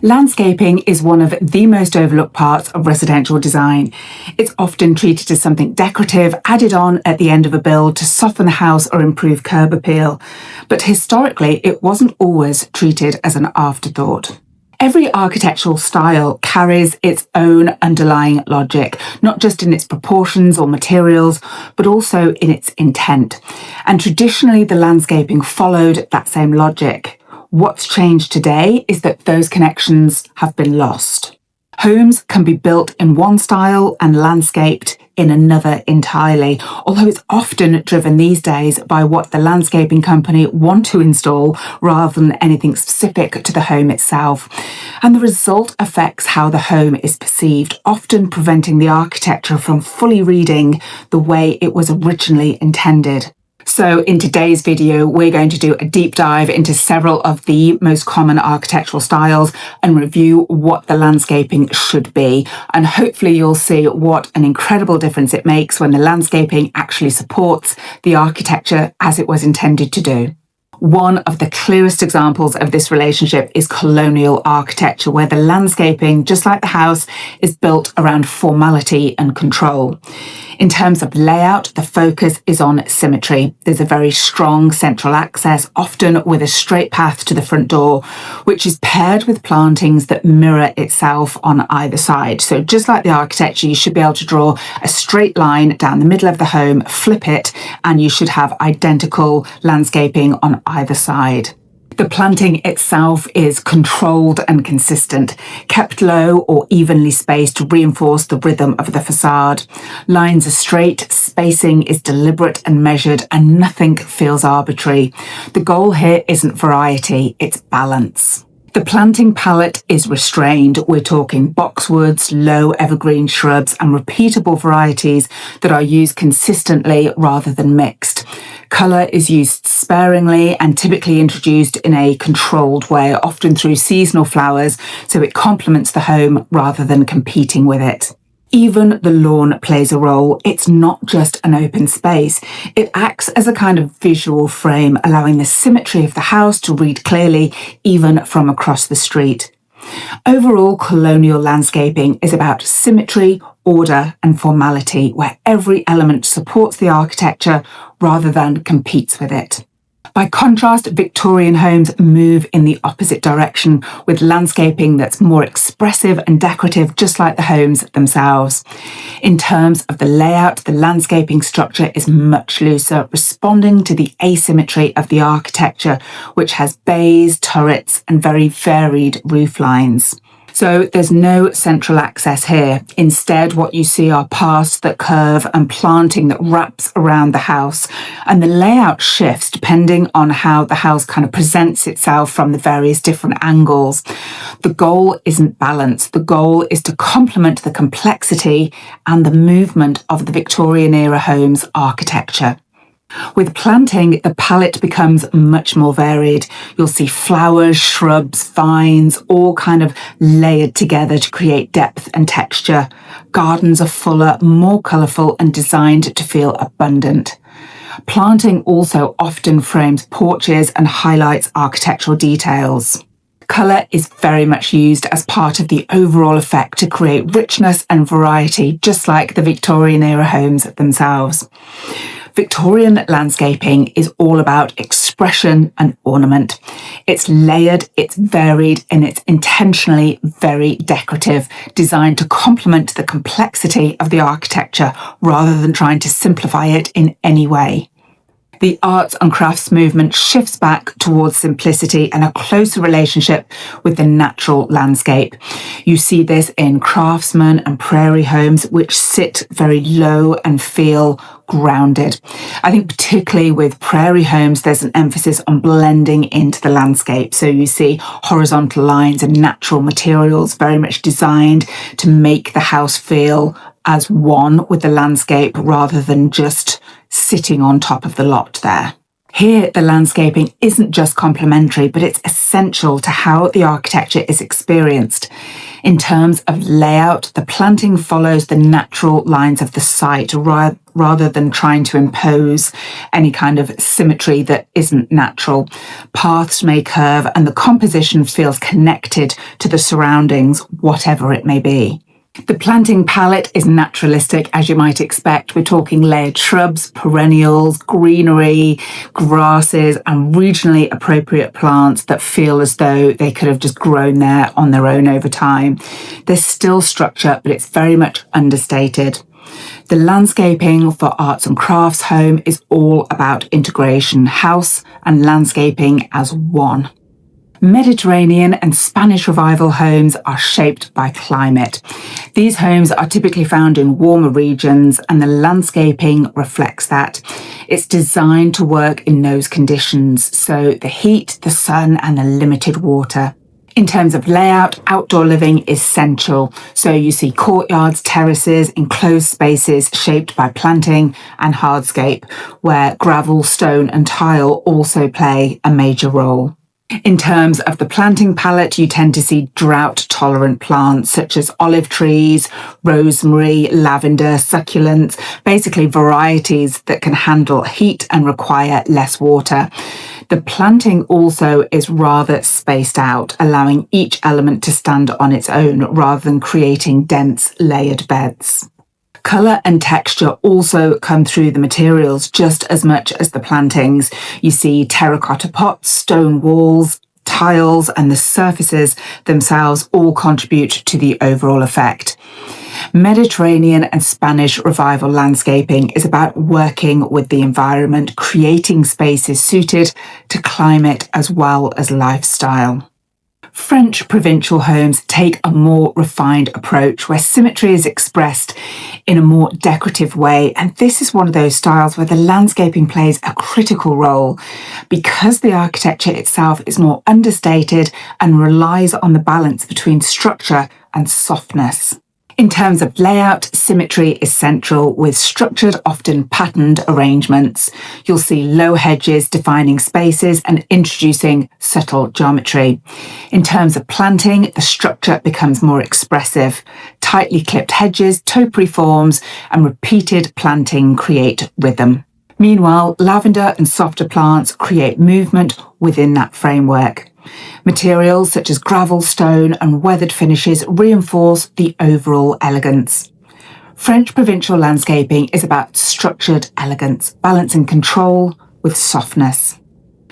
Landscaping is one of the most overlooked parts of residential design. It's often treated as something decorative, added on at the end of a build to soften the house or improve curb appeal. But historically, it wasn't always treated as an afterthought. Every architectural style carries its own underlying logic, not just in its proportions or materials, but also in its intent. And traditionally, the landscaping followed that same logic. What's changed today is that those connections have been lost. Homes can be built in one style and landscaped in another entirely, although it's often driven these days by what the landscaping company want to install rather than anything specific to the home itself. And the result affects how the home is perceived, often preventing the architecture from fully reading the way it was originally intended. So in today's video, we're going to do a deep dive into several of the most common architectural styles and review what the landscaping should be. And hopefully you'll see what an incredible difference it makes when the landscaping actually supports the architecture as it was intended to do. One of the clearest examples of this relationship is colonial architecture, where the landscaping, just like the house, is built around formality and control. In terms of layout, the focus is on symmetry. There's a very strong central access, often with a straight path to the front door, which is paired with plantings that mirror itself on either side. So just like the architecture, you should be able to draw a straight line down the middle of the home, flip it, and you should have identical landscaping on either side. The planting itself is controlled and consistent, kept low or evenly spaced to reinforce the rhythm of the facade. Lines are straight, spacing is deliberate and measured, and nothing feels arbitrary. The goal here isn't variety, it's balance. The planting palette is restrained. We're talking boxwoods, low evergreen shrubs, and repeatable varieties that are used consistently rather than mixed. Colour is used sparingly and typically introduced in a controlled way, often through seasonal flowers, so it complements the home rather than competing with it. Even the lawn plays a role. It's not just an open space. It acts as a kind of visual frame, allowing the symmetry of the house to read clearly, even from across the street. Overall, colonial landscaping is about symmetry, order, and formality, where every element supports the architecture rather than competes with it. By contrast, Victorian homes move in the opposite direction, with landscaping that's more expressive and decorative, just like the homes themselves. In terms of the layout, the landscaping structure is much looser, responding to the asymmetry of the architecture, which has bays, turrets, and very varied roof lines. So there's no central access here. Instead, what you see are paths that curve and planting that wraps around the house. And the layout shifts depending on how the house kind of presents itself from the various different angles. The goal isn't balance. The goal is to complement the complexity and the movement of the Victorian era home's architecture. With planting, the palette becomes much more varied. You'll see flowers, shrubs, vines, all kind of layered together to create depth and texture. Gardens are fuller, more colourful, and designed to feel abundant. Planting also often frames porches and highlights architectural details. Colour is very much used as part of the overall effect to create richness and variety, just like the Victorian era homes themselves. Victorian landscaping is all about expression and ornament. It's layered, it's varied, and it's intentionally very decorative, designed to complement the complexity of the architecture rather than trying to simplify it in any way. The arts and crafts movement shifts back towards simplicity and a closer relationship with the natural landscape. You see this in craftsman and prairie homes, which sit very low and feel grounded. I think particularly with prairie homes, there's an emphasis on blending into the landscape. So you see horizontal lines and natural materials very much designed to make the house feel as one with the landscape rather than just sitting on top of the lot there. Here, the landscaping isn't just complementary, but it's essential to how the architecture is experienced. In terms of layout, the planting follows the natural lines of the site rather than trying to impose any kind of symmetry that isn't natural. Paths may curve and the composition feels connected to the surroundings, whatever it may be. The planting palette is naturalistic, as you might expect. We're talking layered shrubs, perennials, greenery, grasses, and regionally appropriate plants that feel as though they could have just grown there on their own over time. There's still structure, but it's very much understated. The landscaping for arts and crafts home is all about integration, house and landscaping as one. Mediterranean and Spanish Revival homes are shaped by climate. These homes are typically found in warmer regions and the landscaping reflects that. It's designed to work in those conditions, so the heat, the sun and the limited water. In terms of layout, outdoor living is central. So you see courtyards, terraces, enclosed spaces shaped by planting and hardscape, where gravel, stone and tile also play a major role. In terms of the planting palette, you tend to see drought-tolerant plants such as olive trees, rosemary, lavender, succulents, basically varieties that can handle heat and require less water. The planting also is rather spaced out, allowing each element to stand on its own rather than creating dense layered beds. Colour and texture also come through the materials just as much as the plantings. You see terracotta pots, stone walls, tiles, and the surfaces themselves all contribute to the overall effect. Mediterranean and Spanish Revival landscaping is about working with the environment, creating spaces suited to climate as well as lifestyle. French provincial homes take a more refined approach where symmetry is expressed in a more decorative way, and this is one of those styles where the landscaping plays a critical role because the architecture itself is more understated and relies on the balance between structure and softness. In terms of layout, symmetry is central with structured, often patterned arrangements. You'll see low hedges defining spaces and introducing subtle geometry. In terms of planting, the structure becomes more expressive. Tightly clipped hedges, topiary forms, and repeated planting create rhythm. Meanwhile, lavender and softer plants create movement within that framework. Materials such as gravel, stone and weathered finishes reinforce the overall elegance. French provincial landscaping is about structured elegance, balancing control with softness.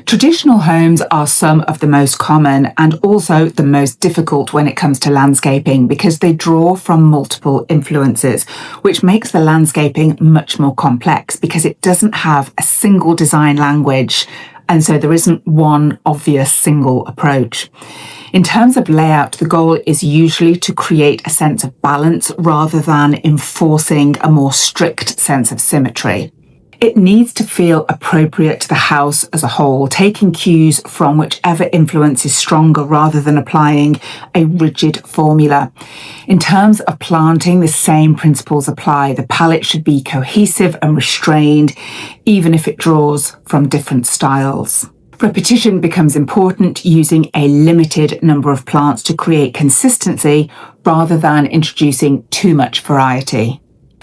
Traditional homes are some of the most common and also the most difficult when it comes to landscaping because they draw from multiple influences, which makes the landscaping much more complex because it doesn't have a single design language. And so there isn't one obvious single approach. In terms of layout, the goal is usually to create a sense of balance rather than enforcing a more strict sense of symmetry. It needs to feel appropriate to the house as a whole, taking cues from whichever influence is stronger rather than applying a rigid formula. In terms of planting, the same principles apply. The palette should be cohesive and restrained, even if it draws from different styles. Repetition becomes important, using a limited number of plants to create consistency rather than introducing too much variety.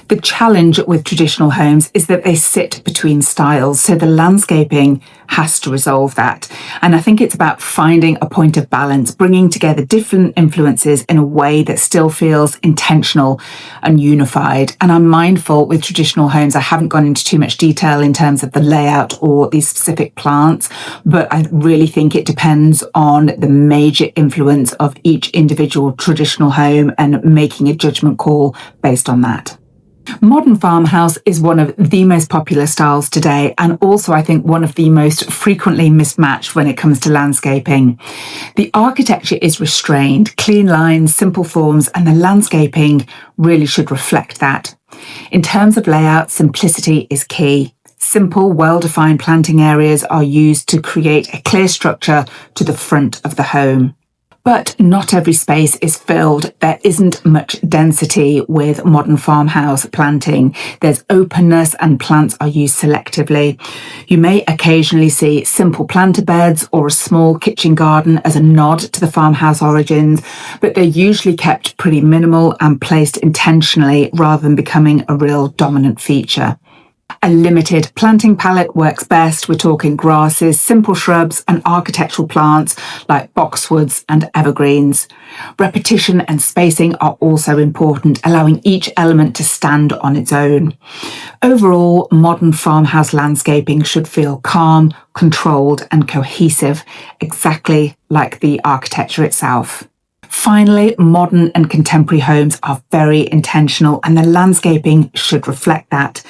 The challenge with traditional homes is that they sit between styles, so the landscaping has to resolve that. And I think it's about finding a point of balance, bringing together different influences in a way that still feels intentional and unified. And I'm mindful with traditional homes, I haven't gone into too much detail in terms of the layout or these specific plants, but I really think it depends on the major influence of each individual traditional home and making a judgment call based on that. Modern farmhouse is one of the most popular styles today, and also I think one of the most frequently mismatched when it comes to landscaping. The architecture is restrained, clean lines, simple forms, and the landscaping really should reflect that. In terms of layout, simplicity is key. Simple, well-defined planting areas are used to create a clear structure to the front of the home. But not every space is filled. There isn't much density with modern farmhouse planting. There's openness and plants are used selectively. You may occasionally see simple planter beds or a small kitchen garden as a nod to the farmhouse origins, but they're usually kept pretty minimal and placed intentionally rather than becoming a real dominant feature. A limited planting palette works best. We're talking grasses, simple shrubs, and architectural plants like boxwoods and evergreens. Repetition and spacing are also important, allowing each element to stand on its own. Overall, modern farmhouse landscaping should feel calm, controlled, and cohesive, exactly like the architecture itself. Finally, modern and contemporary homes are very intentional, and the landscaping should reflect that.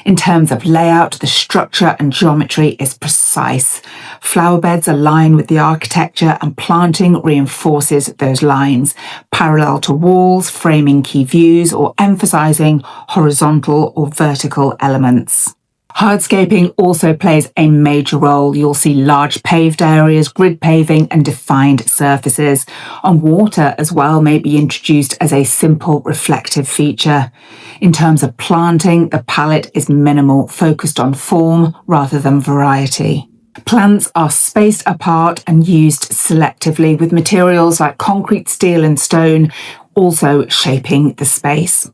In terms of layout, the structure and geometry is precise. Flower beds align with the architecture, and planting reinforces those lines, parallel to walls, framing key views, or emphasizing horizontal or vertical elements. Hardscaping also plays a major role. You'll see large paved areas, grid paving, and defined surfaces. And water as well may be introduced as a simple reflective feature. In terms of planting, the palette is minimal, focused on form rather than variety. Plants are spaced apart and used selectively, with materials like concrete, steel, and stone also shaping the space.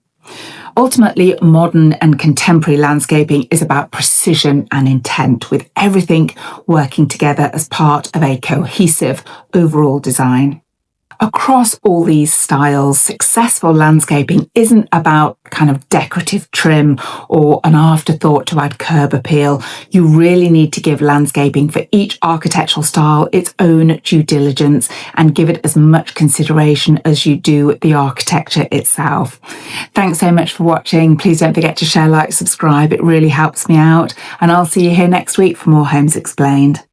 Ultimately, modern and contemporary landscaping is about precision and intent, with everything working together as part of a cohesive overall design. Across all these styles, successful landscaping isn't about kind of decorative trim or an afterthought to add curb appeal. You really need to give landscaping for each architectural style its own due diligence and give it as much consideration as you do the architecture itself. Thanks so much for watching. Please don't forget to share, like, subscribe. It really helps me out. And I'll see you here next week for more Homes Explained.